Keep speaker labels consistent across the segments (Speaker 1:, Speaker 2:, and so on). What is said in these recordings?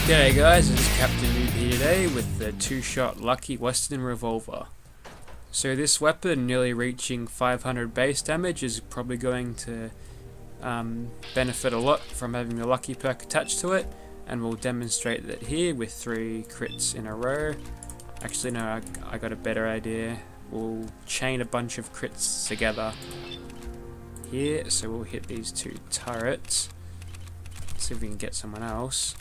Speaker 1: G'day guys, this is Captain Noob here today with the 2-shot Lucky Western Revolver. So this weapon, nearly reaching 500 base damage, is probably going to benefit a lot from having the Lucky perk attached to it, and we'll demonstrate that here with 3 crits in a row. Actually no, I got a better idea. We'll chain a bunch of crits together here, so we'll hit these 2 turrets. Let's see if we can get someone else.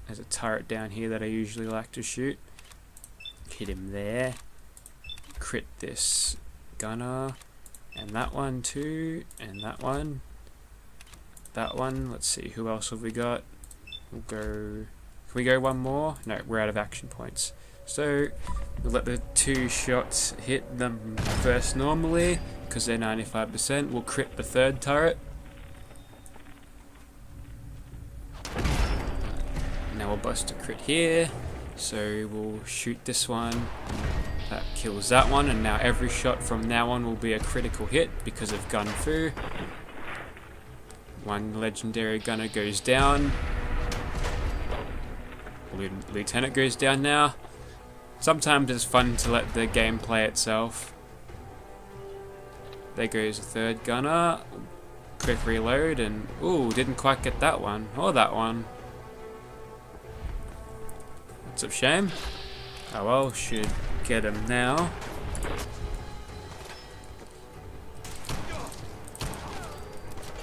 Speaker 1: There's a turret down here that I usually like to shoot. Hit him there. Crit this gunner. And that one too. And that one. That one. Let's see, who else have we got? We'll go... Can we go one more? No, we're out of action points. So, we'll let the 2 shots hit them first normally, because they're 95%. We'll crit the 3rd turret. Now we'll bust a crit here, so we'll shoot this one, that kills that one, and now every shot from now on will be a critical hit because of gun fu. One legendary gunner goes down, lieutenant goes down now. Sometimes it's fun to let the game play itself. There goes the 3rd gunner, quick reload, and ooh, didn't quite get that one, or that one. It's a shame. Oh well, should get him now.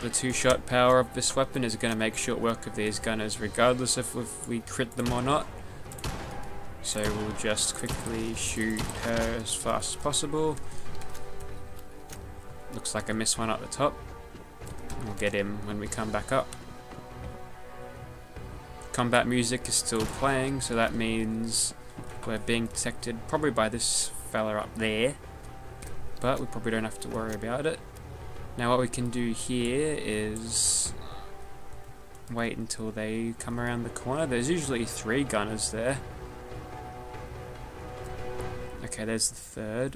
Speaker 1: The 2-shot power of this weapon is going to make short work of these gunners regardless of if we crit them or not. So we'll just quickly shoot her as fast as possible. Looks like I missed one at the top. We'll get him when we come back up. Combat music is still playing, so that means we're being detected probably by this fella up there, but we probably don't have to worry about it. Now what we can do here is wait until they come around the corner. There's usually 3 gunners there. Okay, there's the 3rd.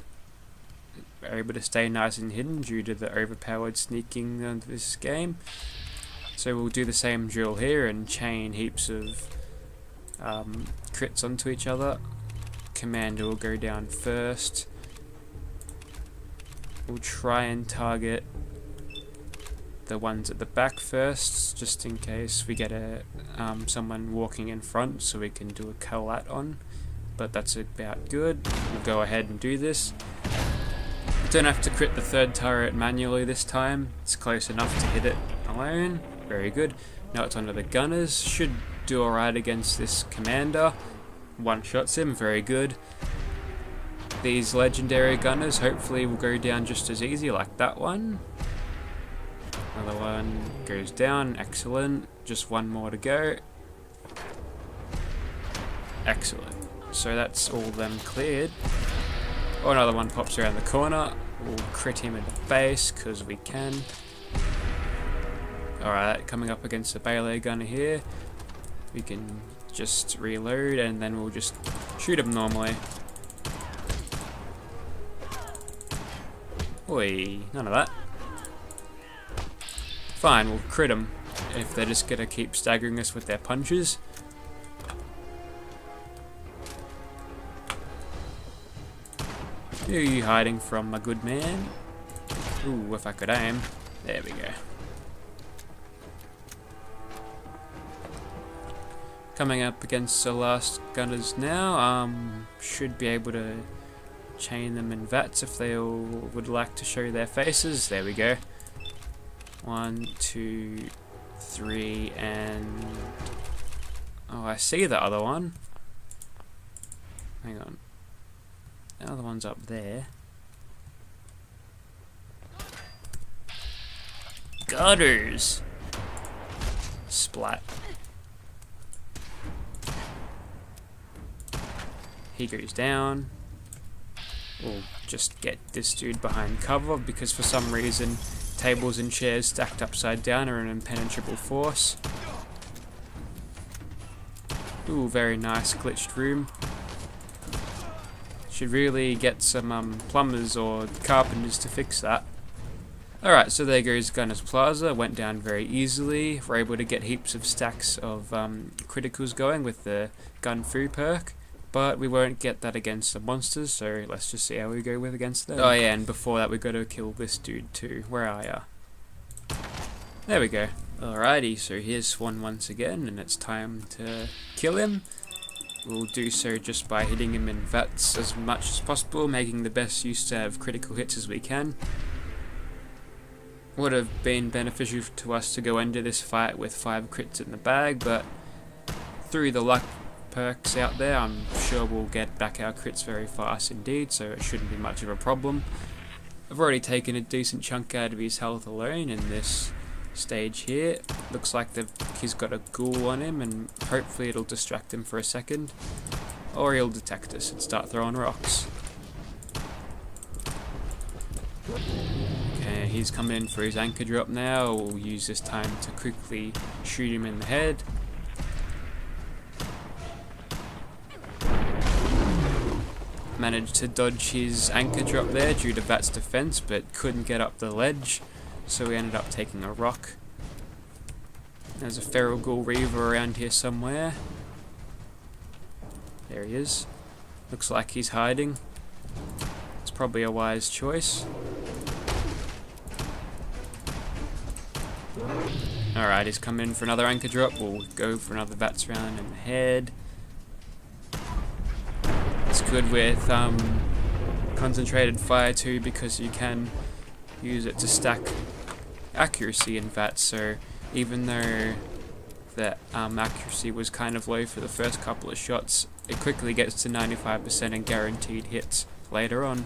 Speaker 1: We're able to stay nice and hidden due to the overpowered sneaking of this game. So we'll do the same drill here and chain heaps of crits onto each other. Commander will go down first. We'll try and target the ones at the back first, just in case we get someone walking in front, so we can do a collat on. But that's about good. We'll go ahead and do this. Don't have to crit the 3rd turret manually this time. It's close enough to hit it alone. Very good. Now it's onto the gunners. Should do alright against this commander. 1 shots him, very good. These legendary gunners hopefully will go down just as easy, like that one. Another one goes down, excellent. Just 1 more to go. Excellent. So that's all them cleared. Oh, another one pops around the corner. We'll crit him in the face, because we can. Alright, coming up against the Baylor gunner here. We can just reload and then we'll just shoot him normally. Oi, none of that. Fine, we'll crit them if they're just gonna keep staggering us with their punches. Who are you hiding from, my good man? Ooh, if I could aim. There we go. Coming up against the last gunners now, should be able to chain them in VATS if they all would like to show their faces. There we go. 1, 2, 3, and... oh, I see the other one. Hang on. The other one's up there. Gutters! Splat. He goes down. We'll just get this dude behind cover because for some reason tables and chairs stacked upside down are an impenetrable force. Ooh, very nice glitched room. Should really get some plumbers or carpenters to fix that. Alright, so there goes Gunner's Plaza, went down very easily. We're able to get heaps of stacks of criticals going with the Gun Fu perk, but we won't get that against the monsters, so let's just see how we go with against them. Oh yeah, and before that we got to kill this dude too. Where are ya? There we go. Alrighty, so here's Swan once again, and it's time to kill him. We'll do so just by hitting him in VATS as much as possible, making the best use of critical hits as we can. Would have been beneficial to us to go into this fight with 5 crits in the bag, but through the luck perks out there, I'm sure we'll get back our crits very fast indeed, so it shouldn't be much of a problem. I've already taken a decent chunk out of his health alone in this stage here. Looks like he's got a ghoul on him, and hopefully it'll distract him for a second, or he'll detect us and start throwing rocks. Okay, he's coming in for his anchor drop now. We'll use this time to quickly shoot him in the head. Managed to dodge his anchor drop there due to VATS defense, but couldn't get up the ledge, so we ended up taking a rock. There's a feral ghoul reaver around here somewhere. There he is. Looks like he's hiding. It's probably a wise choice. Alright, he's come in for another anchor drop. We'll go for another VATS round in the head. It's good with concentrated fire too, because you can use it to stack accuracy in VATS, so even though the accuracy was kind of low for the first couple of shots, it quickly gets to 95% and guaranteed hits later on,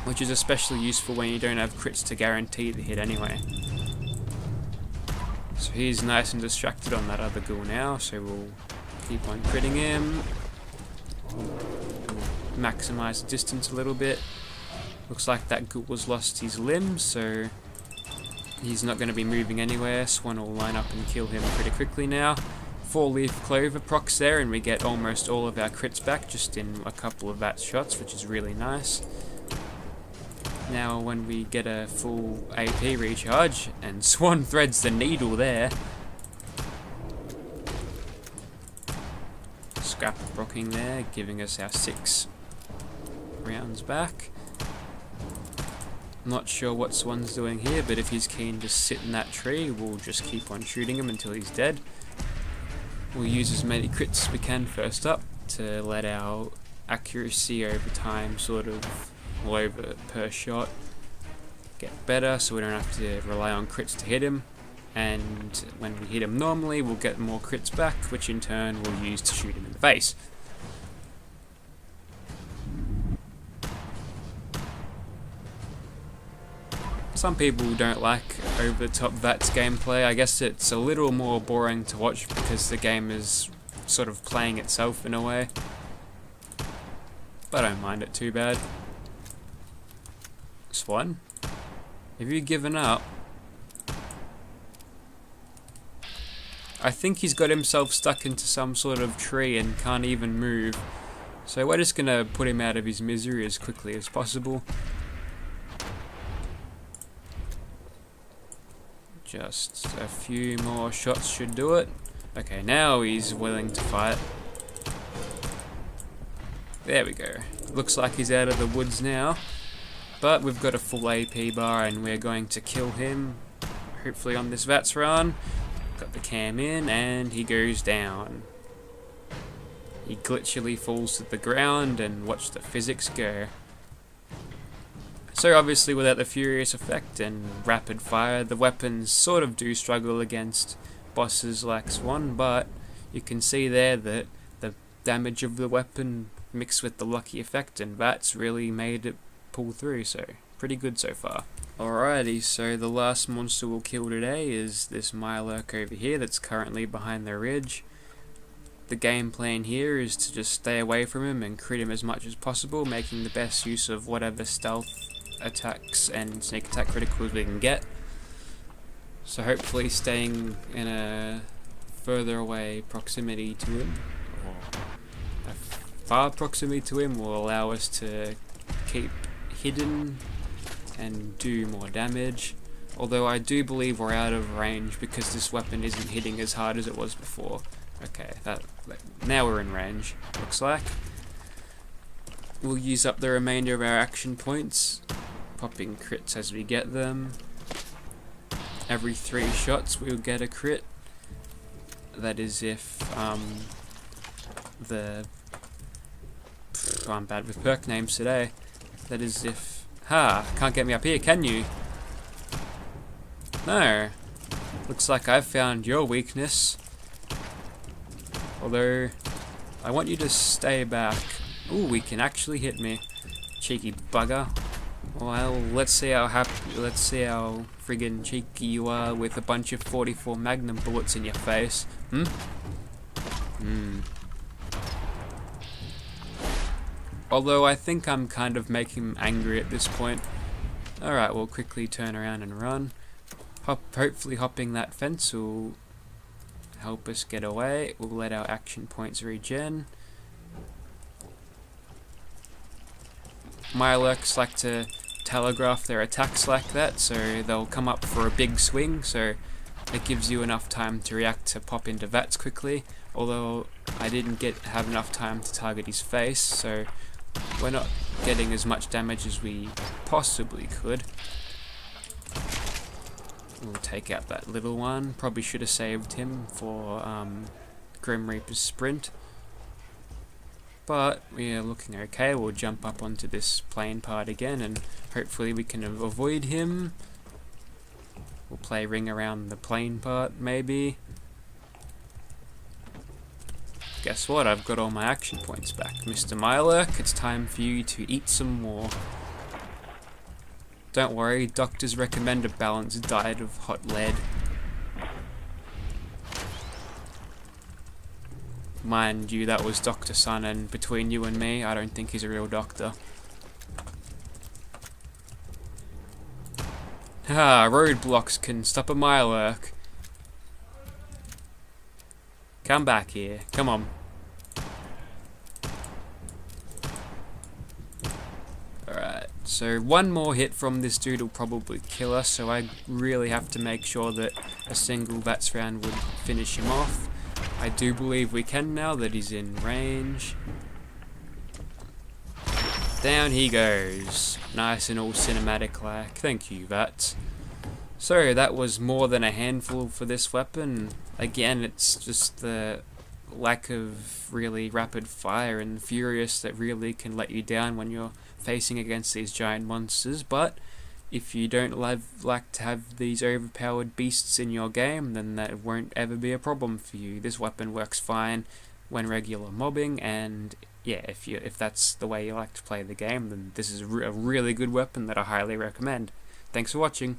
Speaker 1: which is especially useful when you don't have crits to guarantee the hit anyway. So he's nice and distracted on that other ghoul now, so we'll keep on critting him. Maximize the distance a little bit. Looks like that ghoul has lost his limbs, so he's not going to be moving anywhere. Swan will line up and kill him pretty quickly now. 4-leaf clover procs there, and we get almost all of our crits back just in a couple of VATS shots, which is really nice. Now when we get a full AP recharge, and Swan threads the needle there. Scrap rocking there, giving us our 6 rounds back. Not sure what Swan's doing here, but if he's keen to sit in that tree, we'll just keep on shooting him until he's dead. We'll use as many crits as we can first up to let our accuracy over time, sort of low per shot, get better, so we don't have to rely on crits to hit him. And when we hit him normally, we'll get more crits back, which in turn we'll use to shoot him in the face. Some people don't like over-the-top VATS gameplay. I guess it's a little more boring to watch because the game is sort of playing itself in a way. But I don't mind it too bad. Swan, have you given up? I think he's got himself stuck into some sort of tree and can't even move. So we're just gonna put him out of his misery as quickly as possible. Just a few more shots should do it. Okay, now he's willing to fight. There we go. Looks like he's out of the woods now. But we've got a full AP bar and we're going to kill him, hopefully on this VATS run. Got the cam in and he goes down. He glitchily falls to the ground, and watch the physics go. So obviously without the Furious effect and rapid fire, the weapons sort of do struggle against bosses like Swan, but you can see there that the damage of the weapon mixed with the lucky effect and VATS really made it pull through, so pretty good so far. Alrighty, so the last monster we'll kill today is this Mirelurk over here that's currently behind the ridge. The game plan here is to just stay away from him and crit him as much as possible, making the best use of whatever stealth attacks and sneak attack criticals we can get. So hopefully staying in a further away proximity to him, or a far proximity to him, will allow us to keep hidden and do more damage. Although I do believe we're out of range because this weapon isn't hitting as hard as it was before. Okay, now we're in range, looks like. We'll use up the remainder of our action points, popping crits as we get them. Every 3 shots we'll get a crit. That is if I'm bad with perk names today. That is if... can't get me up here, can you? No. Looks like I've found your weakness. Although, I want you to stay back. Ooh, he can actually hit me. Cheeky bugger. Well, let's see how friggin' cheeky you are with a bunch of 44 Magnum bullets in your face. Although I think I'm kind of making him angry at this point. Alright, we'll quickly turn around and run. Hopefully hopping that fence will help us get away. We'll let our action points regen. Mirelurks like to telegraph their attacks like that, so they'll come up for a big swing, so it gives you enough time to react to pop into VATS quickly. Although I didn't have enough time to target his face, so we're not getting as much damage as we possibly could. We'll take out that little one. Probably should have saved him for Grim Reaper's sprint. But we're looking okay. We'll jump up onto this plane part again and hopefully we can avoid him. We'll play ring around the plane part maybe. Guess what? I've got all my action points back. Mr. Mirelurk, it's time for you to eat some more. Don't worry, doctors recommend a balanced diet of hot lead. Mind you, that was Dr. Sun, and between you and me, I don't think he's a real doctor. Roadblocks can stop a Mirelurk. Come back here, come on. Alright, so one more hit from this dude will probably kill us, so I really have to make sure that a single VATS round would finish him off. I do believe we can now that he's in range. Down he goes. Nice and all cinematic like. Thank you, VATS. So that was more than a handful for this weapon. Again, it's just the lack of really rapid fire and furious that really can let you down when you're facing against these giant monsters. But if you don't like to have these overpowered beasts in your game, then that won't ever be a problem for you. This weapon works fine when regular mobbing, and yeah, if that's the way you like to play the game, then this is a really good weapon that I highly recommend. Thanks for watching.